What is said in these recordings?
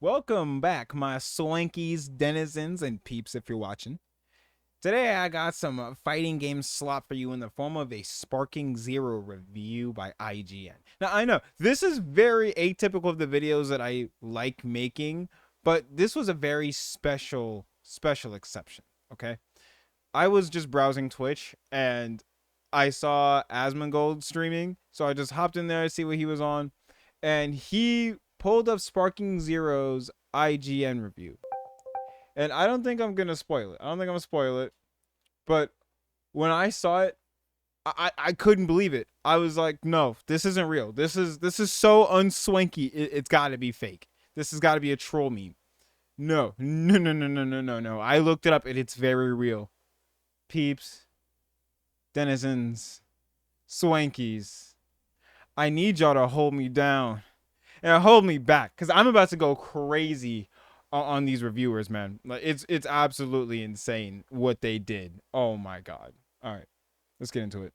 Welcome back, my Swankies, denizens, and peeps if you're watching. Today I got some fighting game slop for you in the form of a Sparking Zero review by IGN. Now I know, this is very atypical of the videos that I like making, but this was a very special exception, okay? I was just browsing Twitch and I saw Asmongold streaming, so I just hopped in there to see what he was on, and he pulled up Sparking Zero's IGN review. And I don't think I'm gonna spoil it. I don't think I'm gonna spoil it. But when I saw it, I couldn't believe it. I was like, no, this isn't real. This is so unswanky. It's gotta be fake. This has gotta be a troll meme. No. I looked it up and it's very real. Peeps, denizens, Swankies, I need y'all to hold me down and hold me back, because I'm about to go crazy on these reviewers, man. Like it's absolutely insane what they did. Oh my god. All right, let's get into it.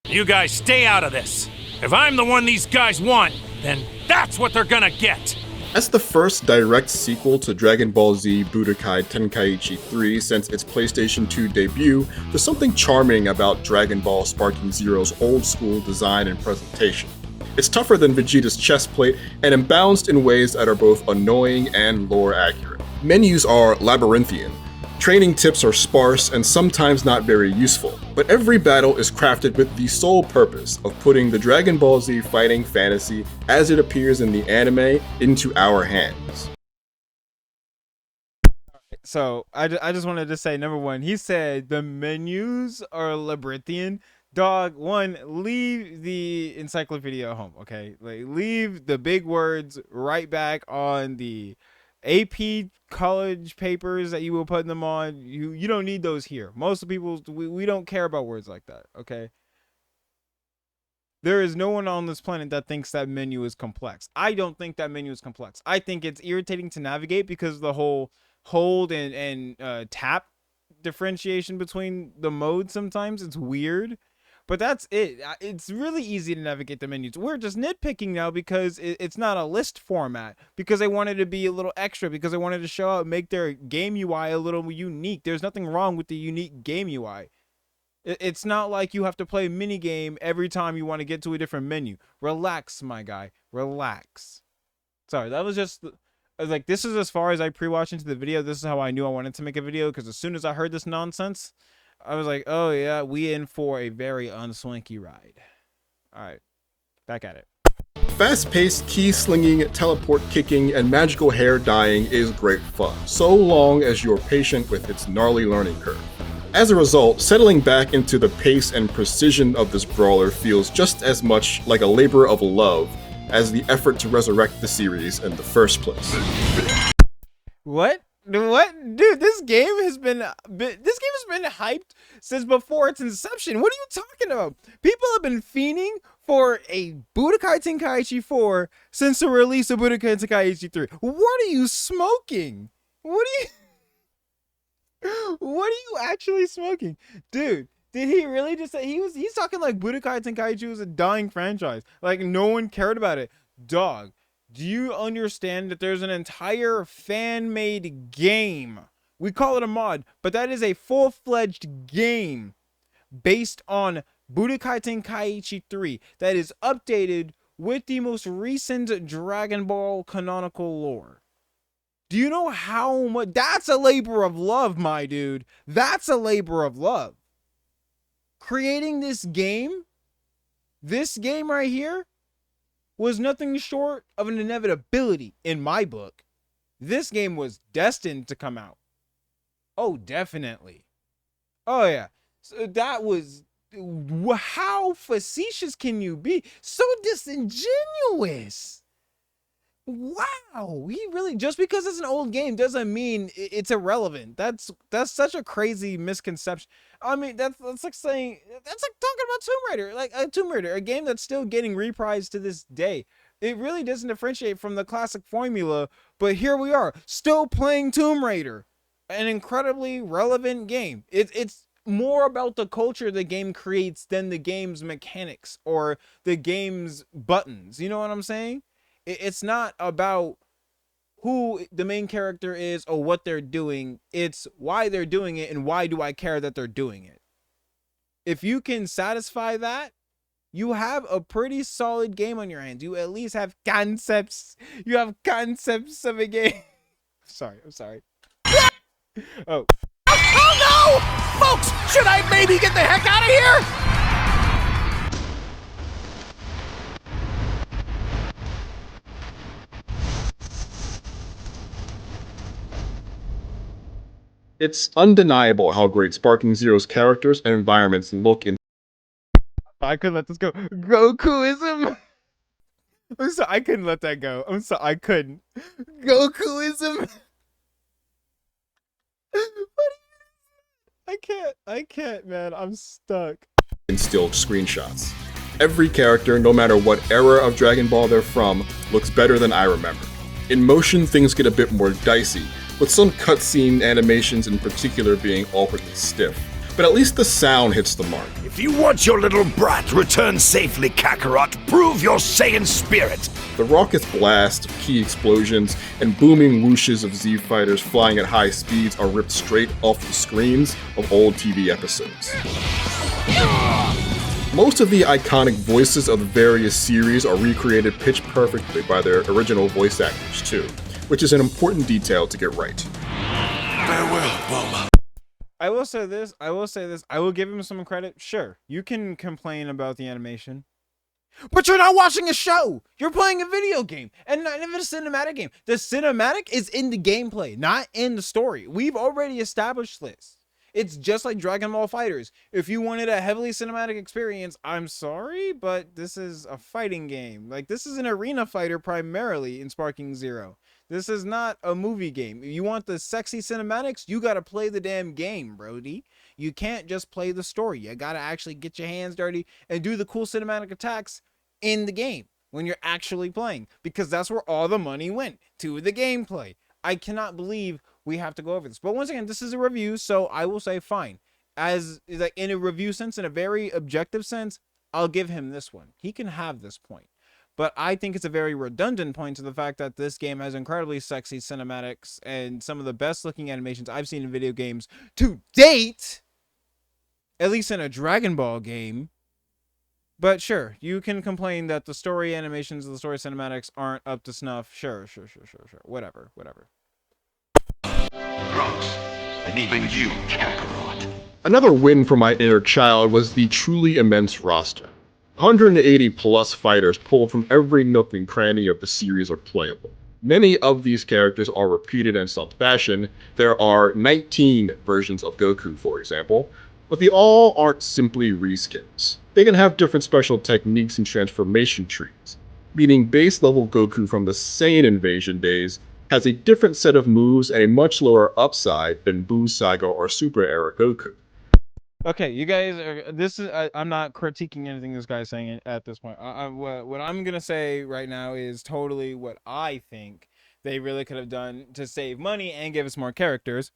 You guys stay out of this. If I'm the one these guys want, then that's what they're gonna get. As the first direct sequel to Dragon Ball Z Budokai Tenkaichi 3 since its PlayStation 2 debut, there's something charming about Dragon Ball Sparking Zero's old school design and presentation. It's tougher than Vegeta's chest plate and imbalanced in ways that are both annoying and lore accurate. Menus are labyrinthian. Training tips are sparse and sometimes not very useful, but every battle is crafted with the sole purpose of putting the Dragon Ball Z fighting fantasy as it appears in the anime into our hands. So I just wanted to say, number one, he said the menus are labyrinthian. Dog, one, leave the encyclopedia home, okay? Like, leave the big words right back on the AP college papers that you were putting them on. You don't need those here. Most people, we don't care about words like that, okay? There is no one on this planet that thinks that menu is complex. I don't think that menu is complex. I think it's irritating to navigate because the whole hold and tap differentiation between the modes, sometimes it's weird. But that's it. It's really easy to navigate the menus. We're just nitpicking now because it's not a list format, because they wanted to be a little extra, because they wanted to show out, make their game UI a little unique. There's nothing wrong with the unique game UI. It's not like you have to play a mini game every time you want to get to a different menu. Relax, my guy. Relax. Sorry, that was just... I was like, this is as far as I pre-watched into the video. This is how I knew I wanted to make a video, because as soon as I heard this nonsense, I was like, oh yeah, we in for a very unswanky ride. Alright, back at it. Fast-paced key slinging, teleport kicking, and magical hair dyeing is great fun, so long as you're patient with its gnarly learning curve. As a result, settling back into the pace and precision of this brawler feels just as much like a labor of love as the effort to resurrect the series in the first place. What? Dude, this game has been hyped since before its inception. What are you talking about? People have been fiending for a Budokai Tenkaichi 4 since the release of Budokai Tenkaichi 3. What are you smoking? What are you actually smoking? Dude, did he really just say he's talking like Budokai Tenkaichi was a dying franchise? Like no one cared about it. Dog, do you understand that there's an entire fan-made game? We call it a mod, but that is a full-fledged game based on Budokai Tenkaichi 3 that is updated with the most recent Dragon Ball canonical lore. Do you know how much? That's a labor of love, my dude. That's a labor of love. Creating this game right here, was nothing short of an inevitability in my book. This game was destined to come out. Oh, definitely. Oh, yeah. So that was... How facetious can you be? So disingenuous. Wow. He really... Just because it's an old game doesn't mean it's irrelevant. That's such a crazy misconception. I mean, that's like saying... That's like talking about Tomb Raider. Like, Tomb Raider, a game that's still getting reprised to this day. It really doesn't differentiate from the classic formula, but here we are, still playing Tomb Raider. An incredibly relevant game. It's more about the culture the game creates than the game's mechanics or the game's buttons. You know what I'm saying? It's not about who the main character is or what they're doing. It's why they're doing it and why do I care that they're doing it. If you can satisfy that, you have a pretty solid game on your hands. You at least have concepts. You have concepts of a game. I'm sorry. Oh. Oh no! Folks, should I maybe get the heck out of here? It's undeniable how great Sparking Zero's characters and environments look in. I couldn't let this go. Gokuism. I'm sorry, I couldn't let that go. I'm sorry, I couldn't. Gokuism. I can't, man. I'm stuck. In still screenshots. Every character, no matter what era of Dragon Ball they're from, looks better than I remember. In motion, things get a bit more dicey, with some cutscene animations in particular being awkwardly stiff. But at least the sound hits the mark. If you want your little brat returned safely, Kakarot, prove your Saiyan spirit. The raucous blast of key explosions and booming whooshes of Z fighters flying at high speeds are ripped straight off the screens of old TV episodes. Most of the iconic voices of the various series are recreated pitch perfectly by their original voice actors too, which is an important detail to get right. Farewell, Bulma. I will say this. I will give him some credit. Sure, you can complain about the animation, but you're not watching a show. You're playing a video game, and not even a cinematic game. The cinematic is in the gameplay, not in the story. We've already established this. It's just like Dragon Ball FighterZ. If you wanted a heavily cinematic experience, I'm sorry, but this is a fighting game. Like, this is an arena fighter primarily in Sparking Zero. This is not a movie game. If you want the sexy cinematics, you gotta play the damn game, brody. You can't just play the story. You gotta actually get your hands dirty and do the cool cinematic attacks in the game when you're actually playing, because that's where all the money went, to the gameplay. I cannot believe we have to go over this. But once again, this is a review, so I will say fine. As like in a review sense, in a very objective sense, I'll give him this one. He can have this point. But I think it's a very redundant point to the fact that this game has incredibly sexy cinematics and some of the best looking animations I've seen in video games to date, at least in a Dragon Ball game. But sure, you can complain that the story animations, the story cinematics aren't up to snuff. Sure. Whatever. Trunks, and even you, Kakarot. Another win for my inner child was the truly immense roster. 180 plus fighters pulled from every nook and cranny of the series are playable. Many of these characters are repeated in some fashion. There are 19 versions of Goku, for example, but they all aren't simply reskins. They can have different special techniques and transformation trees, meaning base level Goku from the Saiyan invasion days has a different set of moves and a much lower upside than Buu Saga or Super Era Goku. Okay, you guys are. I'm not critiquing anything this guy's saying at this point. What I'm gonna say right now is totally what I think they really could have done to save money and give us more characters.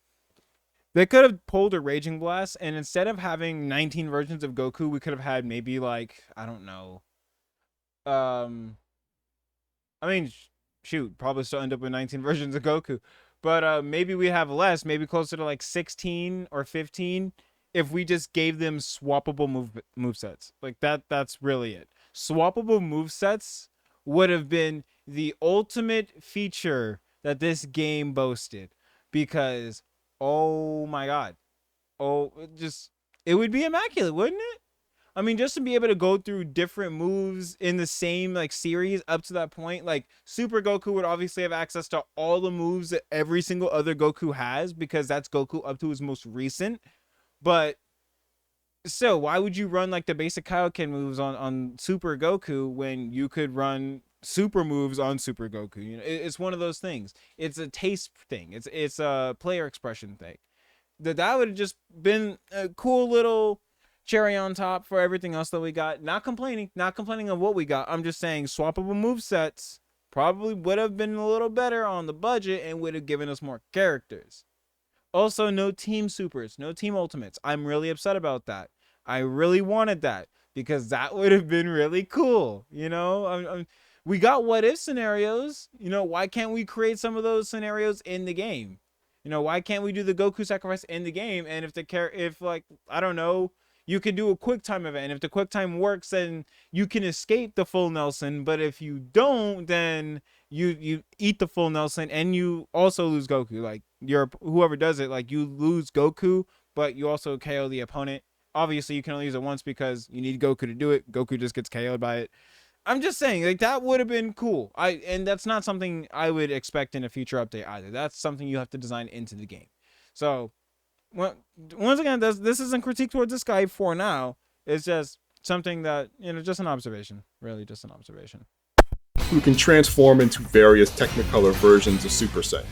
They could have pulled a Raging Blast, and instead of having 19 versions of Goku, we could have had maybe like, I don't know. I mean, shoot, probably still end up with 19 versions of Goku, but maybe we have less, maybe closer to like 16 or 15. If we just gave them swappable movesets. Like that's really it. Swappable movesets would have been the ultimate feature that this game boasted, because oh my god. It would be immaculate, wouldn't it? I mean, just to be able to go through different moves in the same like series up to that point, like Super Goku would obviously have access to all the moves that every single other Goku has, because that's Goku up to his most recent. But so why would you run like the basic Kaioken moves on Super Goku when you could run super moves on Super Goku? You know, it's one of those things. It's a taste thing. It's a player expression thing. That would have just been a cool little cherry on top for everything else that we got. Not complaining of what we got. I'm just saying swappable movesets probably would have been a little better on the budget and would have given us more characters. Also, no team supers, no team ultimates. I'm really upset about that. I really wanted that, because that would have been really cool, you know? We got what if scenarios. You know, why can't we create some of those scenarios in the game? You know, why can't we do the Goku sacrifice in the game? And if like, I don't know, you could do a quick time event. And if the quick time works, then you can escape the full Nelson. But if you don't, then you eat the full Nelson and you also lose Goku. Like whoever does it, like you lose Goku, but you also KO the opponent. Obviously, you can only use it once because you need Goku to do it. Goku just gets KO'd by it. I'm just saying, like, that would have been cool. And that's not something I would expect in a future update either. That's something you have to design into the game. So, once again, this isn't critique towards this guy for now. It's just something that, you know, just an observation. Really, just an observation. Who can transform into various Technicolor versions of Super Saiyan.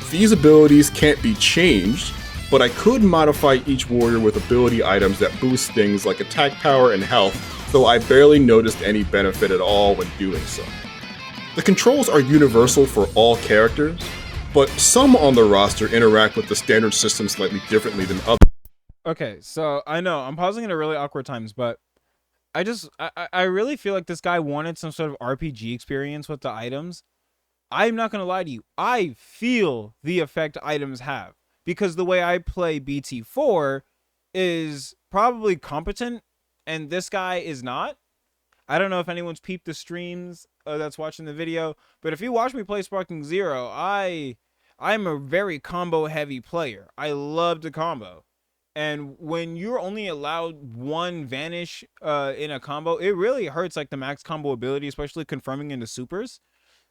These abilities can't be changed, but I could modify each warrior with ability items that boost things like attack power and health, though I barely noticed any benefit at all when doing so. The controls are universal for all characters, but some on the roster interact with the standard system slightly differently than others. Okay, so I know I'm pausing at a really awkward times, but I really feel like this guy wanted some sort of RPG experience with the items. I'm not gonna lie to you, I feel the effect items have. Because the way I play BT4 is probably competent, and this guy is not. I don't know if anyone's peeped the streams that's watching the video, but if you watch me play Sparking Zero, I'm a very combo-heavy player. I love to combo. And when you're only allowed one vanish in a combo, it really hurts like the max combo ability, especially confirming into supers.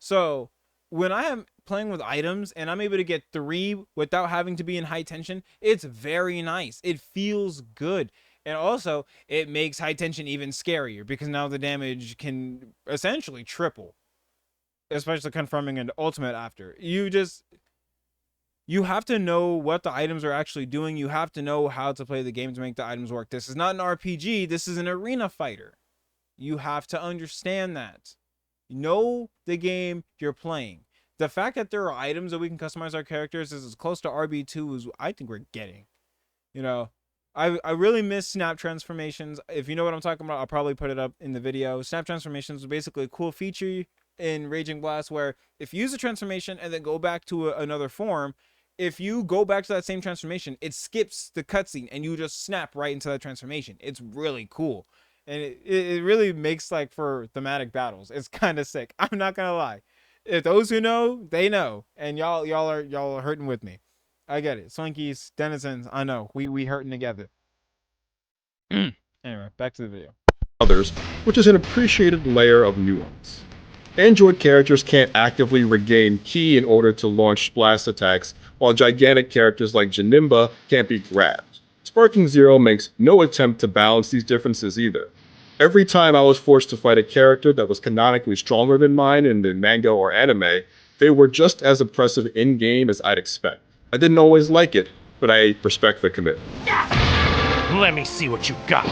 So when I am playing with items and I'm able to get 3 without having to be in high tension, it's very nice. It feels good. And also, it makes high tension even scarier because now the damage can essentially triple, especially confirming an ultimate after. You have to know what the items are actually doing. You have to know how to play the game to make the items work. This is not an RPG. This is an arena fighter. You have to understand that. Know the game you're playing. The fact that there are items that we can customize our characters is as close to RB2 as I think we're getting. You know, I really miss snap transformations. If you know what I'm talking about, I'll probably put it up in the video. Snap transformations is basically a cool feature in Raging Blast where if you use a transformation and then go back to another form, if you go back to that same transformation, it skips the cutscene and you just snap right into that transformation. It's really cool. And it really makes like for thematic battles. It's kind of sick. I'm not gonna lie. If those who know, they know. And y'all are hurting with me. I get it. Swankies, denizens, I know. We hurting together. Anyway, back to the video. Others, which is an appreciated layer of nuance. Android characters can't actively regain ki in order to launch blast attacks, while gigantic characters like Janemba can't be grabbed. Sparking Zero makes no attempt to balance these differences either. Every time I was forced to fight a character that was canonically stronger than mine in the manga or anime, they were just as impressive in-game as I'd expect. I didn't always like it, but I respect the commitment. Let me see what you got.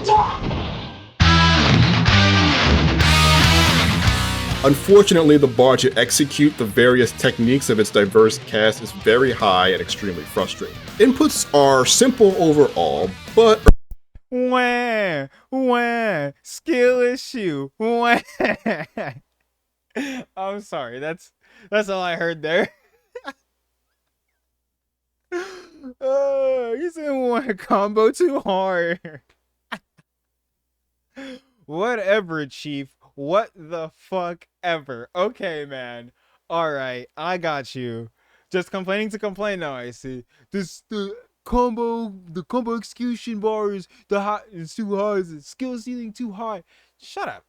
Unfortunately, the bar to execute the various techniques of its diverse cast is very high and extremely frustrating. Inputs are simple overall, but Wah, skill issue. Wah. I'm sorry. That's all I heard there. Oh, you said one combo too hard. Whatever, Chief. What the fuck ever. Okay, man. All right, I got you. Just complaining to complain now. I see. The combo execution bar is it's too high. The skill ceiling too high. Shut up.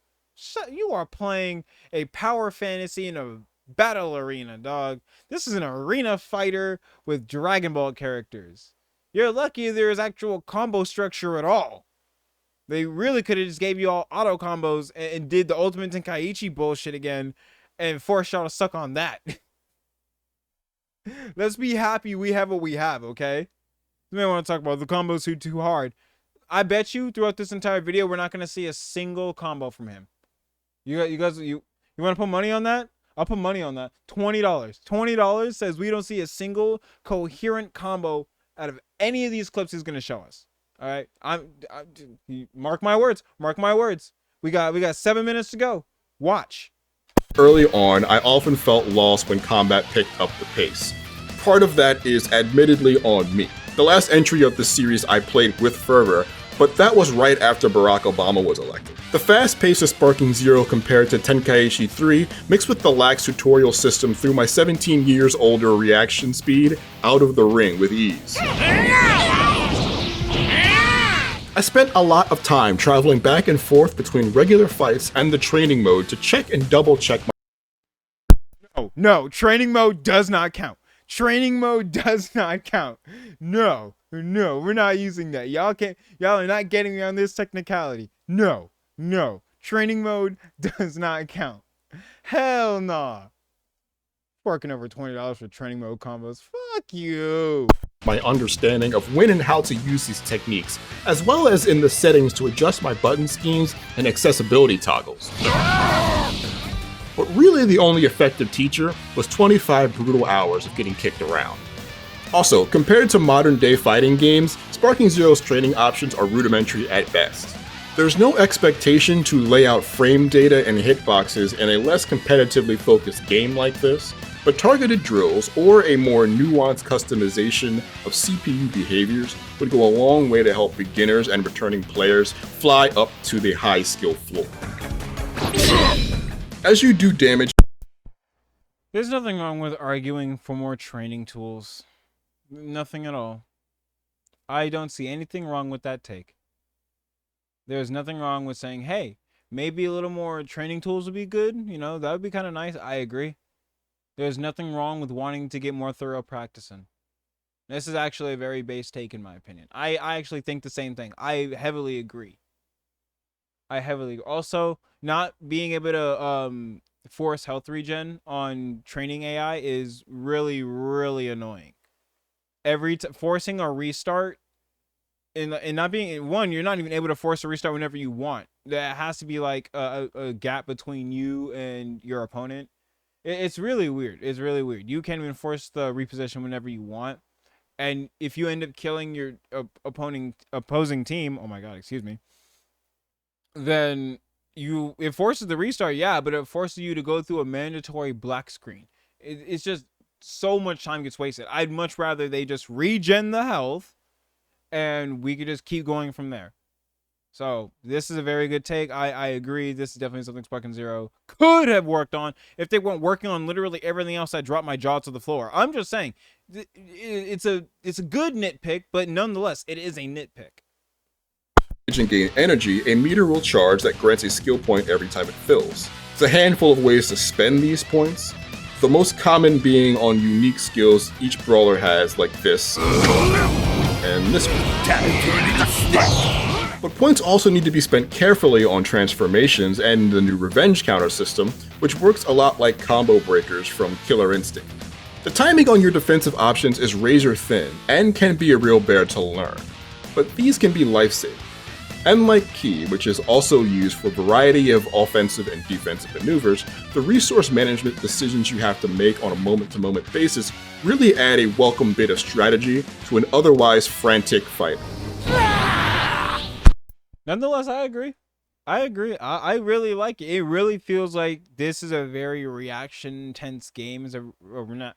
You are playing a power fantasy in a battle arena, dog. This is an arena fighter with Dragon Ball characters. You're lucky there's actual combo structure at all. They really could have just gave you all auto combos and did the Ultimate Tenkaichi bullshit again and forced y'all to suck on that. Let's be happy we have what we have, okay? You may want to talk about the combos too hard. I bet you throughout this entire video we're not going to see a single combo from him. You guys want to put money on that? I'll put money on that. $20. $20 says we don't see a single coherent combo out of any of these clips he's going to show us. All right, mark my words. Mark my words. We got 7 minutes to go. Watch. Early on, I often felt lost when combat picked up the pace. Part of that is admittedly on me. The last entry of the series I played with fervor, but that was right after Barack Obama was elected. The fast pace of Sparking Zero compared to Tenkaichi 3, mixed with the lax tutorial system, threw my 17 years older reaction speed out of the ring with ease. I spent a lot of time traveling back and forth between regular fights and the training mode to check and double check my— No, training mode does not count. Training mode does not count. No, we're not using that. Y'all are not getting me on this technicality. No, training mode does not count. Hell nah. Working over $20 for training mode combos. Fuck you. my understanding of when and how to use these techniques, as well as in the settings to adjust my button schemes and accessibility toggles. But really the only effective teacher was 25 brutal hours of getting kicked around. Also, compared to modern day fighting games, Sparking Zero's training options are rudimentary at best. There's no expectation to lay out frame data and hitboxes in a less competitively focused game like this, but targeted drills or a more nuanced customization of CPU behaviors would go a long way to help beginners and returning players fly up to the high skill floor. As you do damage, there's nothing wrong with arguing for more training tools. Nothing at all. I don't see anything wrong with that take. There's nothing wrong with saying, hey, maybe a little more training tools would be good. You know, that would be kind of nice. I agree. There's nothing wrong with wanting to get more thorough practice in. This is actually a very base take in my opinion. I actually think the same thing. I heavily agree. Also, not being able to force health regen on training AI is really, really annoying. Forcing a restart and not being one, you're not even able to force a restart whenever you want. There has to be like a gap between you and your opponent. It's really weird. It's really weird. You can't even force the reposition whenever you want. And if you end up killing your opposing team, oh my god, excuse me, then it forces the restart, yeah, but it forces you to go through a mandatory black screen. It's just so much time gets wasted. I'd much rather they just regen the health and we could just keep going from there. So this is a very good take. I agree. This is definitely something Sparking Zero could have worked on if they weren't working on literally everything else that dropped my jaw to the floor. I'm just saying it's a good nitpick, but nonetheless, it is a nitpick. And gain energy, a meter will charge that grants a skill point every time it fills. There's a handful of ways to spend these points, the most common being on unique skills each brawler has, like this and this one. But points also need to be spent carefully on transformations and the new revenge counter system, which works a lot like combo breakers from Killer Instinct. The timing on your defensive options is razor thin and can be a real bear to learn, but these can be life-saving. And like Ki, which is also used for a variety of offensive and defensive maneuvers, the resource management decisions you have to make on a moment-to-moment basis really add a welcome bit of strategy to an otherwise frantic fight. Nonetheless, I agree. I really like it. It really feels like this is a very reaction-tense game. It's not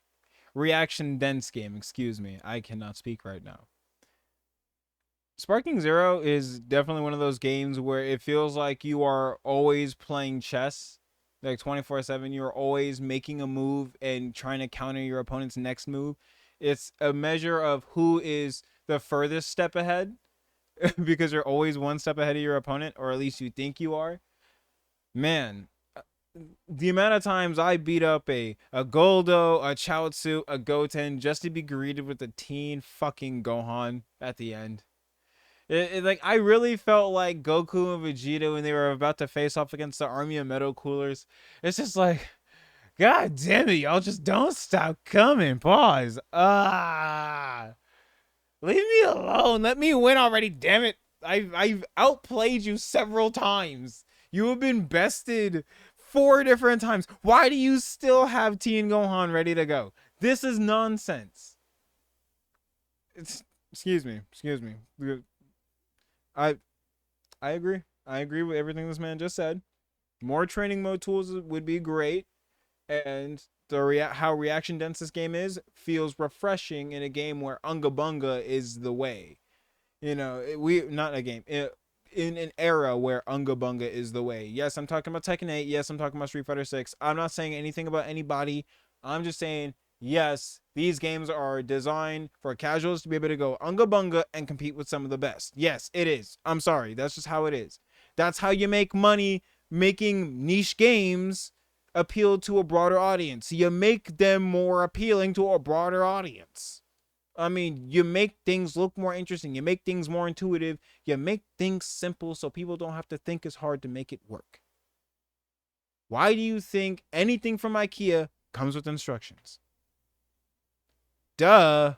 reaction-dense game, excuse me. I cannot speak right now. Sparking Zero is definitely one of those games where it feels like you are always playing chess, like 24/7. You're always making a move and trying to counter your opponent's next move. It's a measure of who is the furthest step ahead, because you're always one step ahead of your opponent, or at least you think you are. Man, the amount of times I beat up a Goldo, a Chaozu, a Goten just to be greeted with a teen fucking Gohan at the end. Like, I really felt like Goku and Vegeta when they were about to face off against the army of metal coolers. It's just like, god damn it, y'all just don't stop coming. Pause. Leave me alone. Let me win already, damn it. I've outplayed you several times. You have been bested 4 different times. Why do you still have Teen Gohan ready to go? This is nonsense. Excuse me. I agree. I agree with everything this man just said. More training mode tools would be great, and how reaction dense this game is feels refreshing in a game where Unga Bunga is the way. You know, not a game. In an era where Unga Bunga is the way. Yes, I'm talking about Tekken 8. Yes, I'm talking about Street Fighter 6. I'm not saying anything about anybody. I'm just saying, yes, these games are designed for casuals to be able to go Unga Bunga and compete with some of the best. Yes, it is. I'm sorry. That's just how it is. That's how you make money making niche games appeal to a broader audience. You make them more appealing to a broader audience. I mean, you make things look more interesting. You make things more intuitive. You make things simple so people don't have to think as hard to make it work. Why do you think anything from IKEA comes with instructions? Duh.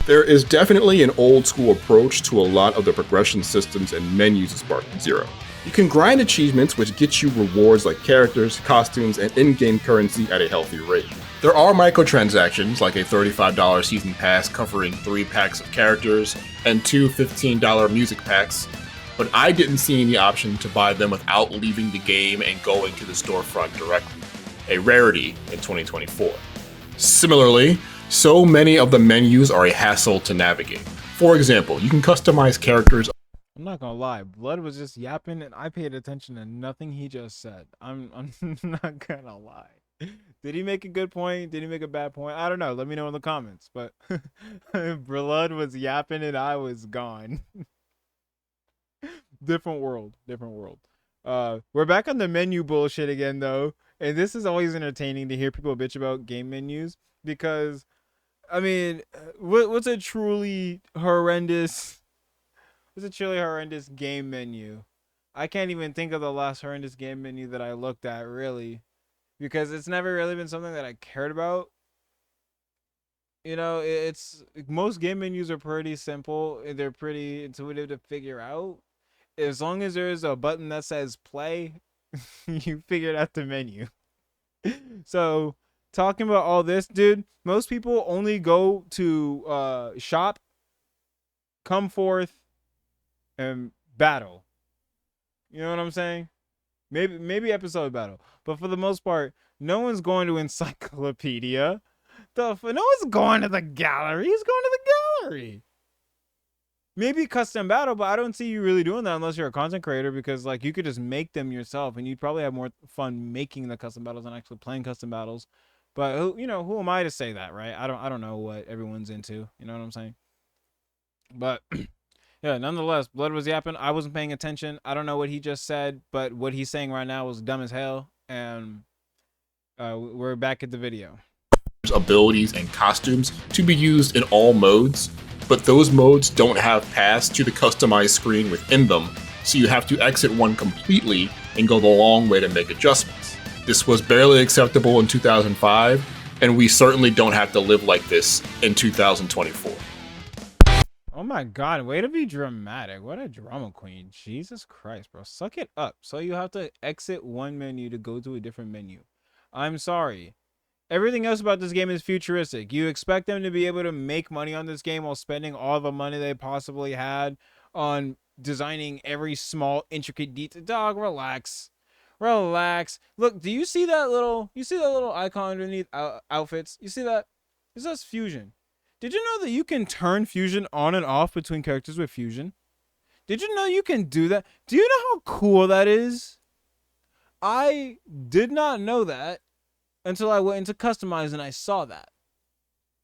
There is definitely an old school approach to a lot of the progression systems and menus of Sparking Zero. You can grind achievements which get you rewards like characters, costumes, and in-game currency at a healthy rate. There are microtransactions like a $35 season pass covering 3 packs of characters and 2 $15 music packs, but I didn't see any option to buy them without leaving the game and going to the storefront directly, a rarity in 2024. Similarly, so many of the menus are a hassle to navigate. For example, you can customize characters. I'm not gonna lie, Blood was just yapping and I paid attention to nothing he just said. I'm not gonna lie. Did he make a good point? Did he make a bad point? I don't know. Let me know in the comments. But Blood was yapping and I was gone. Different world. We're back on the menu bullshit again though. And this is always entertaining to hear people bitch about game menus because, I mean, what's a truly horrendous game menu? I can't even think of the last horrendous game menu that I looked at really, because it's never really been something that I cared about. You know, it's most game menus are pretty simple. They're pretty intuitive to figure out. As long as there's a button that says play, you figured out the menu. So talking about all this, dude, most people only go to shop, come forth, and battle. You know what I'm saying? Maybe episode battle, but for the most part, no one's going to encyclopedia. No one's going to the gallery. He's going to the gallery. Maybe custom battle, but I don't see you really doing that unless you're a content creator, because like you could just make them yourself and you'd probably have more fun making the custom battles than actually playing custom battles. But who am I to say that, right? I don't know what everyone's into. You know what I'm saying? But yeah, nonetheless, Blood was yapping. I wasn't paying attention. I don't know what he just said, but what he's saying right now was dumb as hell. And we're back at the video. Abilities and costumes to be used in all modes, but those modes don't have paths to the customized screen within them, so you have to exit one completely and go the long way to make adjustments. This was barely acceptable in 2005, and we certainly don't have to live like this in 2024. Oh my god, way to be dramatic. What a drama queen. Jesus Christ, bro. Suck it up. So you have to exit one menu to go to a different menu. I'm sorry. Everything else about this game is futuristic. You expect them to be able to make money on this game while spending all the money they possibly had on designing every small intricate detail. Dog, relax. Look, do you see that little icon underneath outfits? You see that? That's fusion. Did you know that you can turn fusion on and off between characters with fusion? Did you know you can do that? Do you know how cool that is? I did not know that until I went into customize and I saw that.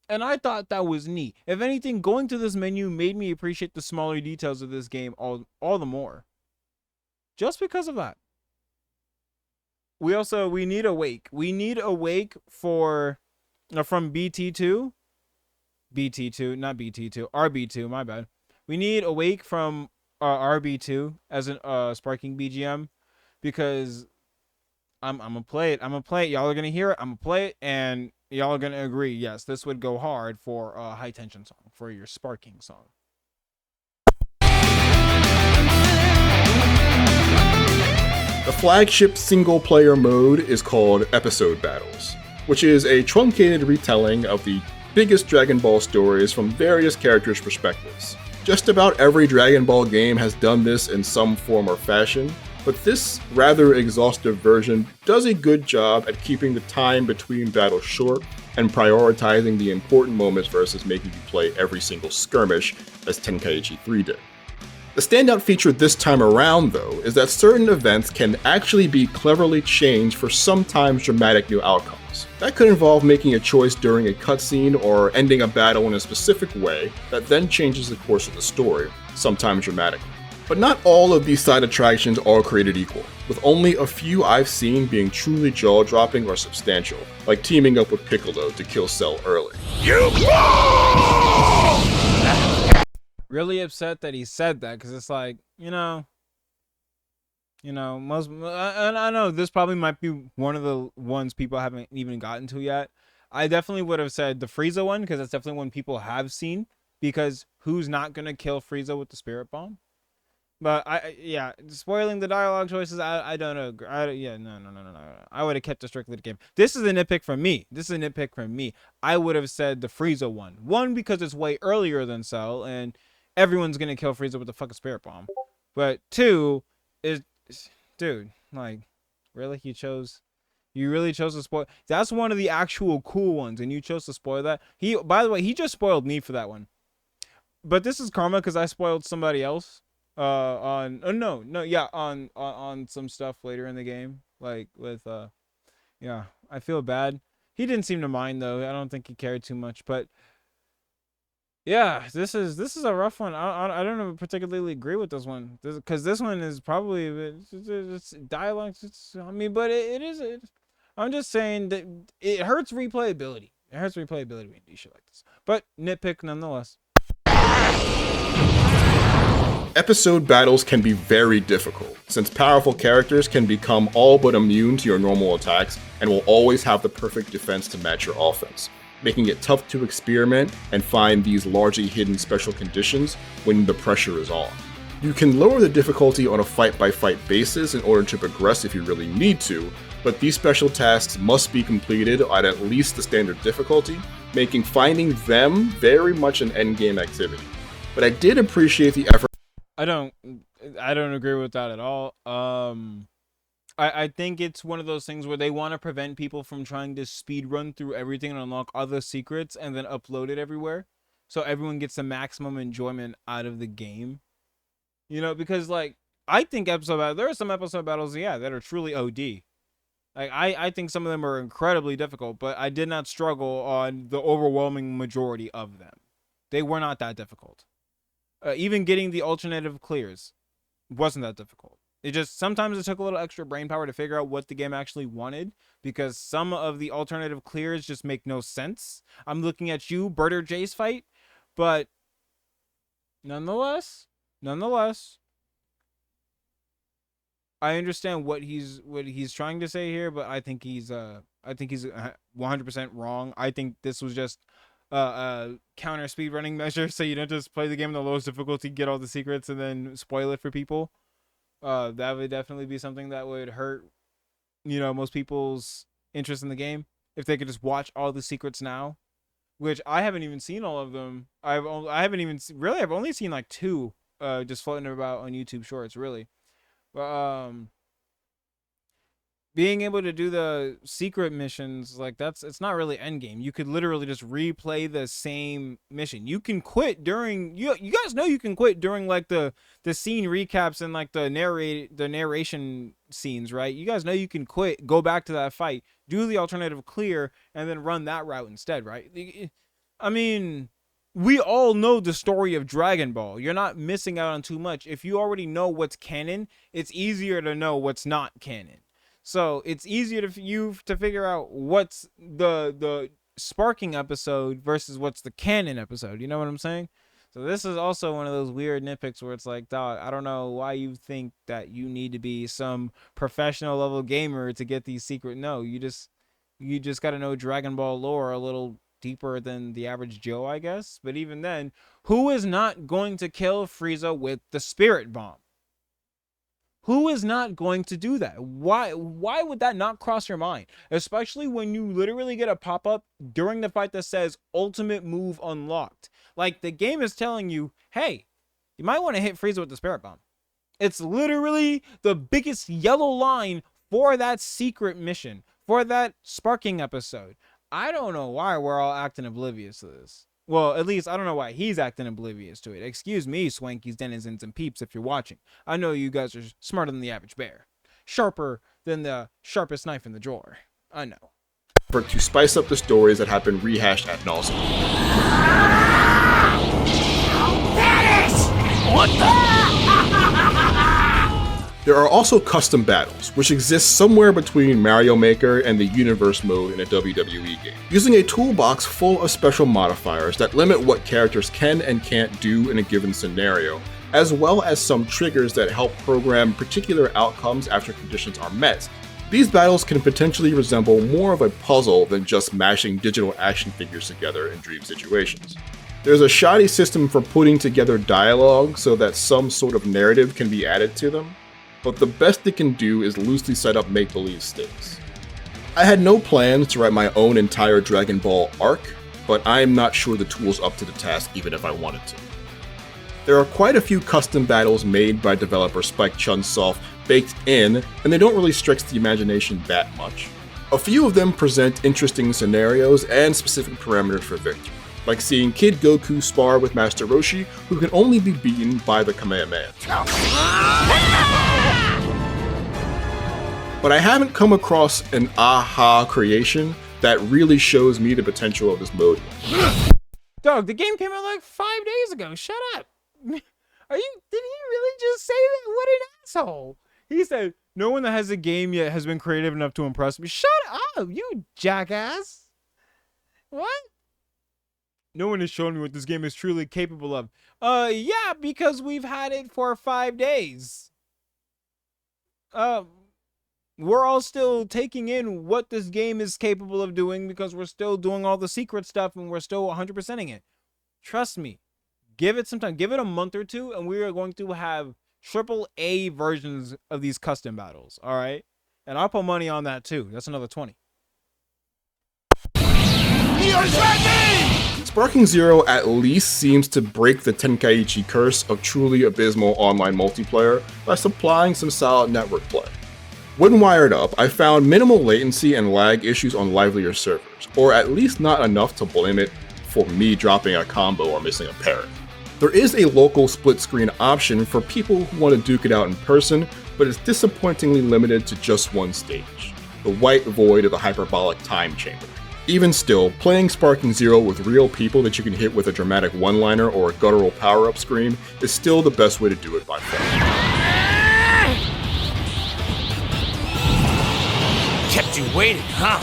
And I thought that was neat. If anything, going to this menu made me appreciate the smaller details of this game all the more. Just because of that. We need Awake. We need Awake from BT2. BT2, not BT2. RB2, my bad. We need Awake from RB2 as an sparking BGM, because I'm gonna play it. Y'all are gonna hear it. I'm gonna play it, and y'all are gonna agree. Yes, this would go hard for a high tension song, for your sparking song. The flagship single player mode is called Episode Battles, which is a truncated retelling of the biggest Dragon Ball stories from various characters' perspectives. Just about every Dragon Ball game has done this in some form or fashion, but this rather exhaustive version does a good job at keeping the time between battles short and prioritizing the important moments versus making you play every single skirmish as Tenkaichi 3 did. The standout feature this time around, though, is that certain events can actually be cleverly changed for sometimes dramatic new outcomes. That could involve making a choice during a cutscene or ending a battle in a specific way that then changes the course of the story, sometimes dramatically. But not all of these side attractions are created equal, with only a few I've seen being truly jaw-dropping or substantial, like teaming up with Piccolo to kill Cell early. You fool! Really upset that he said that, because it's like, most, and I know this probably might be one of the ones people haven't even gotten to yet. I definitely would have said the Frieza one, because that's definitely one people have seen, because who's not going to kill Frieza with the Spirit Bomb? But spoiling the dialogue choices, I don't know. No. I would have kept it strictly the game. This is a nitpick from me. I would have said the Frieza one. One, because it's way earlier than Cell, and everyone's gonna kill Frieza with the fucking Spirit Bomb. But two is, dude, like, really? You really chose to spoil? That's one of the actual cool ones, and you chose to spoil that. By the way, he just spoiled me for that one. But this is karma because I spoiled somebody else. On some stuff later in the game, like with I feel bad. He didn't seem to mind though. I don't think he cared too much, but yeah, this is a rough one. I don't particularly agree with this one, because this one is probably it's dialogue. But it is. I'm just saying that it hurts replayability. It hurts replayability when you do shit like this. But nitpick nonetheless. Episode battles can be very difficult, since powerful characters can become all but immune to your normal attacks and will always have the perfect defense to match your offense, making it tough to experiment and find these largely hidden special conditions when the pressure is on. You can lower the difficulty on a fight-by-fight basis in order to progress if you really need to, but these special tasks must be completed at least the standard difficulty, making finding them very much an endgame activity. But I did appreciate the effort. I don't agree with that at all. I think it's one of those things where they want to prevent people from trying to speed run through everything and unlock other secrets and then upload it everywhere, so everyone gets the maximum enjoyment out of the game. Because like I think there are some episode battles that are truly OD. Like I think some of them are incredibly difficult, but I did not struggle on the overwhelming majority of them. They were not that difficult. Even getting the alternative clears wasn't that difficult. It just sometimes it took a little extra brain power to figure out what the game actually wanted, because some of the alternative clears just make no sense. I'm looking at you, Bert or Jay's fight, but nonetheless, I understand what he's trying to say here, but I think he's 100% wrong. I think this was just counter speedrunning measure, so you don't just play the game in the lowest difficulty, get all the secrets, and then spoil it for people. That would definitely be something that would hurt, most people's interest in the game if they could just watch all the secrets now, which I haven't even seen all of them. I've only seen like 2, just floating about on YouTube Shorts, really. But being able to do the secret missions, like it's not really endgame. You could literally just replay the same mission. You can quit during you guys know you can quit during like the scene recaps and like the narration scenes, right? You guys know you can quit, go back to that fight, do the alternative clear, and then run that route instead, right? I mean, we all know the story of Dragon Ball. You're not missing out on too much. If you already know what's canon, it's easier to know what's not canon. So it's easier for you to figure out what's the sparking episode versus what's the canon episode. You know what I'm saying? So this is also one of those weird nitpicks where it's like, dog, I don't know why you think that you need to be some professional level gamer to get these secret. No, you just got to know Dragon Ball lore a little deeper than the average Joe, I guess. But even then, who is not going to kill Frieza with the Spirit Bomb? Who is not going to do that? Why would that not cross your mind? Especially when you literally get a pop-up during the fight that says ultimate move unlocked. Like the game is telling you, hey, you might want to hit Frieza with the Spirit Bomb. It's literally the biggest yellow line for that secret mission, for that sparking episode. I don't know why we're all acting oblivious to this. Well, at least I don't know why he's acting oblivious to it. Excuse me, Swankies, denizens, and peeps, if you're watching. I know you guys are smarter than the average bear. Sharper than the sharpest knife in the drawer. I know. To spice up the stories that have been rehashed ad nauseum. What the? There are also custom battles, which exist somewhere between Mario Maker and the Universe mode in a WWE game, using a toolbox full of special modifiers that limit what characters can and can't do in a given scenario, as well as some triggers that help program particular outcomes after conditions are met. These battles can potentially resemble more of a puzzle than just mashing digital action figures together in dream situations. There's a shoddy system for putting together dialogue so that some sort of narrative can be added to them, but the best it can do is loosely set up make-believe stakes. I had no plans to write my own entire Dragon Ball arc, but I am not sure the tool's up to the task even if I wanted to. There are quite a few custom battles made by developer Spike Chunsoft baked in, and they don't really stretch the imagination that much. A few of them present interesting scenarios and specific parameters for victory, like seeing Kid Goku spar with Master Roshi, who can only be beaten by the Kamehameha. But I haven't come across an aha creation that really shows me the potential of this mode. Dog, the game came out like 5 days ago. Shut up. Did he really just say that? What an asshole. He said, no one that has a game yet has been creative enough to impress me. Shut up, you jackass. What? No one has shown me what this game is truly capable of. Yeah, because we've had it for 5 days. We're all still taking in what this game is capable of doing because we're still doing all the secret stuff and we're still 100%ing it. Trust me. Give it some time. Give it a month or two and we are going to have AAA versions of these custom battles. All right? And I'll put money on that too. That's another 20. Sparking Zero at least seems to break the Tenkaichi curse of truly abysmal online multiplayer by supplying some solid network play. When wired up, I found minimal latency and lag issues on livelier servers, or at least not enough to blame it for me dropping a combo or missing a parry. There is a local split screen option for people who want to duke it out in person, but it's disappointingly limited to just one stage, the white void of the hyperbolic time chamber. Even still, playing Sparking Zero with real people that you can hit with a dramatic one-liner or a guttural power-up scream is still the best way to do it by far. Kept you waiting, huh?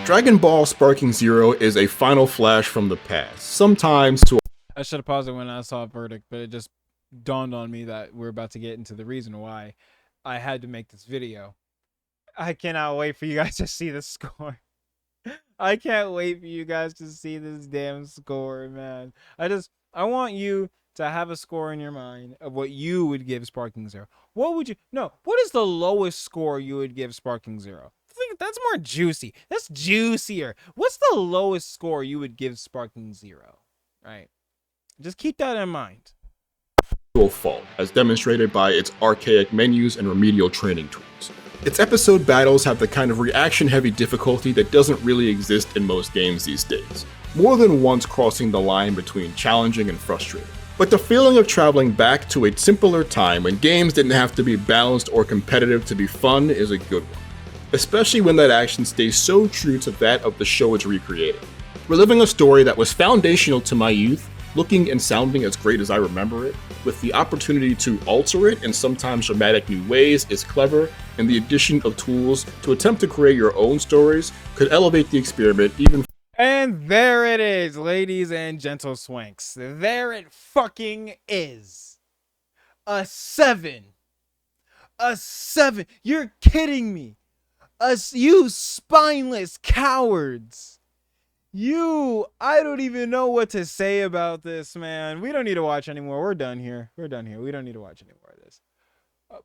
Dragon Ball Sparking Zero is a final flash from the past, sometimes to I should have paused it when I saw a verdict, but it just dawned on me that we're about to get into the reason why I had to make this video. I cannot wait for you guys to see the score. I can't wait for you guys to see this damn score, man. I want you to have a score in your mind of what you would give Sparking Zero. What is the lowest score you would give Sparking Zero? I think that's more juicy. That's juicier. What's the lowest score you would give Sparking Zero? Right. Just keep that in mind. fault, as demonstrated by its archaic menus and remedial training tools. Its episode battles have the kind of reaction-heavy difficulty that doesn't really exist in most games these days, more than once crossing the line between challenging and frustrating. But the feeling of traveling back to a simpler time when games didn't have to be balanced or competitive to be fun is a good one, especially when that action stays so true to that of the show it's recreating. Reliving a story that was foundational to my youth, looking and sounding as great as I remember it, with the opportunity to alter it in sometimes dramatic new ways is clever, and the addition of tools to attempt to create your own stories could elevate the experiment even. And there it is, ladies and gentle swanks. There it fucking is. A 7. A 7. You're kidding me. You spineless cowards. I don't even know what to say about this, man. We don't need to watch anymore. We're done here. We don't need to watch any more of this.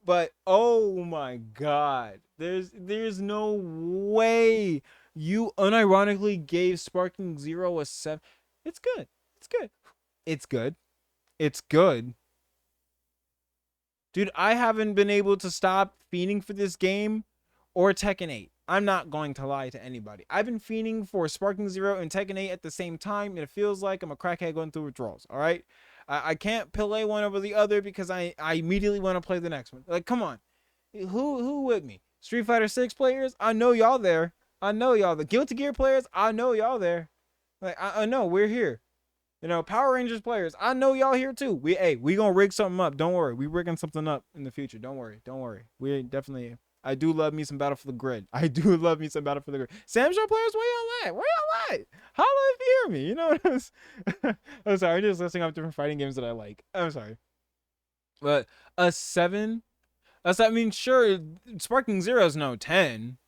But oh my god, there's no way you unironically gave Sparking Zero a 7. It's good. It's good. It's good. Dude, I haven't been able to stop fiending for this game or Tekken 8. I'm not going to lie to anybody. I've been fiending for Sparking Zero and Tekken 8 at the same time, and it feels like I'm a crackhead going through withdrawals, all right? I can't play one over the other because I immediately want to play the next one. Like, come on. Who with me? Street Fighter 6 players? I know y'all there. I know y'all. The Guilty Gear players? I know y'all there. Like, I know, we're here. You know, Power Rangers players, I know y'all here too. We gonna rig something up. Don't worry. We rigging something up in the future. Don't worry. We definitely. I do love me some Battle for the Grid. I do love me some Battle for the Grid. Sam Show players, where y'all at? Where y'all at? Holla if you hear me. You know what I'm saying? I'm sorry. I'm just listing off different fighting games that I like. I'm sorry. But a 7? I mean, sure, Sparking Zero's no 10.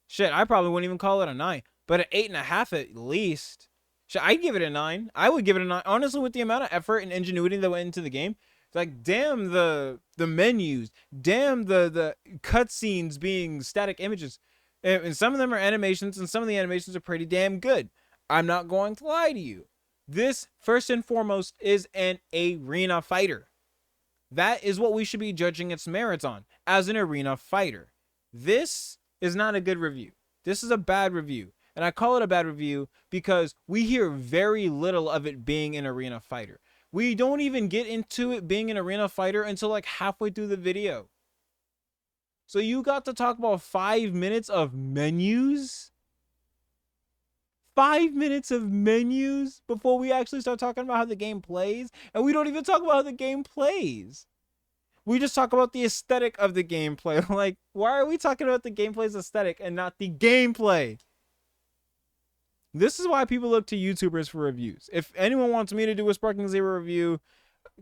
Shit, I probably wouldn't even call it a 9. But an 8.5 at least. Shit, I'd give it a 9. I would give it a 9. Honestly, with the amount of effort and ingenuity that went into the game, like, damn the menus, damn the cutscenes being static images, and some of them are animations, and some of the animations are pretty damn good. I'm not going to lie to you. This, first and foremost, is an arena fighter. That is what we should be judging its merits on, as an arena fighter. This is not a good review. This is a bad review. And I call it a bad review because we hear very little of it being an arena fighter. We don't even get into it being an arena fighter until like halfway through the video. So you got to talk about 5 minutes of menus? 5 minutes of menus before we actually start talking about how the game plays? And we don't even talk about how the game plays. We just talk about the aesthetic of the gameplay. Like, why are we talking about the gameplay's aesthetic and not the gameplay? This is why people look to YouTubers for reviews. If anyone wants me to do a Sparking Zero review,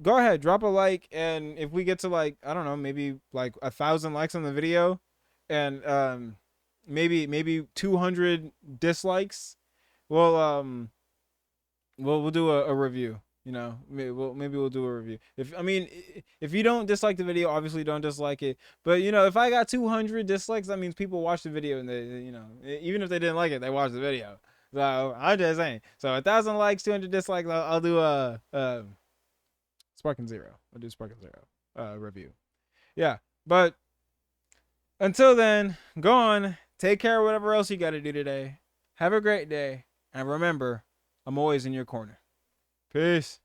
go ahead, drop a like, and if we get to like, I don't know, maybe like 1,000 likes on the video, and maybe 200 dislikes, we'll do a review. You know, maybe we'll do a review. If you don't dislike the video, obviously don't dislike it. But you know, if I got 200 dislikes, that means people watched the video and they, you know, even if they didn't like it, they watched the video. So I'm just saying. So 1,000 likes, 200 dislikes. I'll do a Sparking Zero. I'll do Sparking Zero review. Yeah, but until then, go on. Take care of whatever else you got to do today. Have a great day, and remember, I'm always in your corner. Peace.